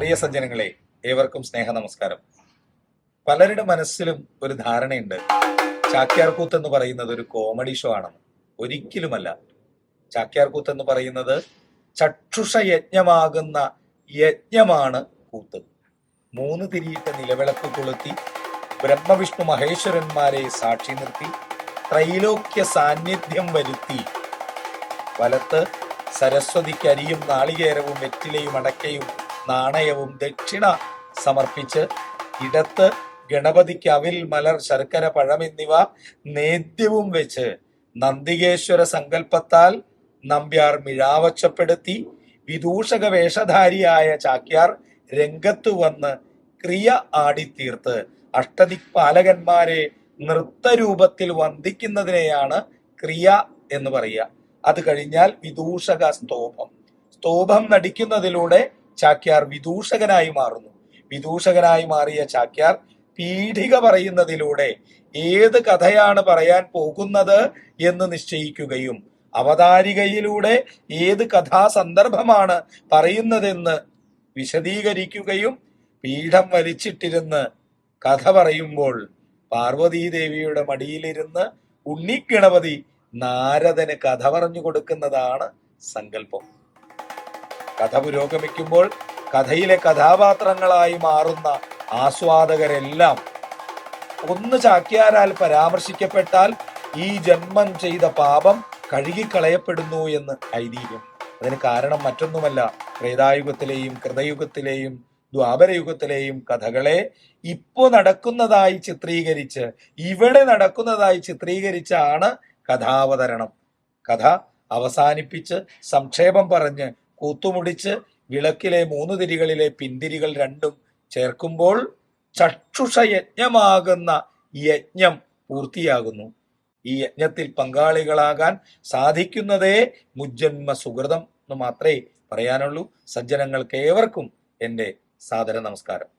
പ്രിയ സജ്ജനങ്ങളെ, ഏവർക്കും സ്നേഹ നമസ്കാരം. പലരുടെ മനസ്സിലും ഒരു ധാരണയുണ്ട്, ചാക്യാർകൂത്ത് എന്ന് പറയുന്നത് ഒരു കോമഡി ഷോ ആണെന്ന്. ഒരിക്കലുമല്ല. ചാക്യാർകൂത്ത് എന്ന് പറയുന്നത് ചക്ഷുഷ യജ്ഞമാകുന്ന യജ്ഞമാണ് കൂത്ത്. 3 തിരിയിട്ട നിലവിളക്ക് കൊളുത്തി ബ്രഹ്മവിഷ്ണു മഹേശ്വരന്മാരെ സാക്ഷി നിർത്തി ത്രൈലോക്യ സാന്നിധ്യം വരുത്തി വലത്ത് സരസ്വതിക്ക് അരിയും നാളികേരവും വെറ്റിലയും അടക്കയും നാണയവും ദക്ഷിണ സമർപ്പിച്ച് ഇടത്ത് ഗണപതിക്ക് അവിൽ മലർ ശർക്കര പഴം എന്നിവ നേദ്യവും വെച്ച് നന്ദികേശ്വര സങ്കല്പത്താൽ നമ്പ്യാർ മിഴാവച്ചപ്പെടുത്തി വിദൂഷക വേഷധാരിയായ ചാക്യാർ രംഗത്തു വന്ന് ക്രിയ ആടിത്തീർത്ത് അഷ്ടദിക്പാലകന്മാരെ നൃത്തരൂപത്തിൽ വന്ദിക്കുന്നതിനെയാണ് ക്രിയ എന്ന് പറയുക. അത് കഴിഞ്ഞാൽ വിദൂഷക സ്തോഭം നടിക്കുന്നതിലൂടെ ചാക്യാർ വിദൂഷകനായി മാറുന്നു. വിദൂഷകനായി മാറിയ ചാക്യാർ പീഠിക പറയുന്നതിലൂടെ ഏത് കഥയാണ് പറയാൻ പോകുന്നത് എന്ന് നിശ്ചയിക്കുകയും അവതാരികയിലൂടെ ഏത് കഥാസന്ദർഭമാണ് പറയുന്നതെന്ന് വിശദീകരിക്കുകയും പീഠം വലിച്ചിട്ടിരുന്ന് കഥ പറയുമ്പോൾ പാർവതീദേവിയുടെ മടിയിലിരുന്ന് ഉണ്ണിഗണപതി നാരദന് കഥ പറഞ്ഞു കൊടുക്കുന്നതാണ് സങ്കല്പം. കഥ പുരോഗമിക്കുമ്പോൾ കഥയിലെ കഥാപാത്രങ്ങളായി മാറുന്ന ആസ്വാദകരെല്ലാം ഒന്ന് ചാക്യാരാൽ പരാമർശിക്കപ്പെട്ടാൽ ഈ ജന്മം ചെയ്ത പാപം കഴുകിക്കളയപ്പെടുന്നു എന്ന് ഐതിഹ്യം. അതിന് കാരണം മറ്റൊന്നുമല്ല, ത്രേതായുഗത്തിലെയും കൃതയുഗത്തിലെയും ദ്വാപരയുഗത്തിലെയും കഥകളെ ഇപ്പോ നടക്കുന്നതായി ചിത്രീകരിച്ച് ഇവിടെ നടക്കുന്നതായി ചിത്രീകരിച്ചാണ് കഥാവതരണം. കഥ അവസാനിപ്പിച്ച് സംക്ഷേപം പറഞ്ഞ് കൂത്തുമുടിച്ച് വിളക്കിലെ 3 തിരികളിലെ പിന്തിരികൾ രണ്ടും ചേർക്കുമ്പോൾ ചക്ഷുഷ യജ്ഞമാകുന്ന യജ്ഞം പൂർത്തിയാകുന്നു. ഈ യജ്ഞത്തിൽ പങ്കാളികളാകാൻ സാധിക്കുന്നതേ മുജ്ജന്മ സുഹൃതം എന്ന് മാത്രമേ പറയാനുള്ളൂ. സജ്ജനങ്ങൾക്ക് ഏവർക്കും എൻ്റെ സാദര നമസ്കാരം.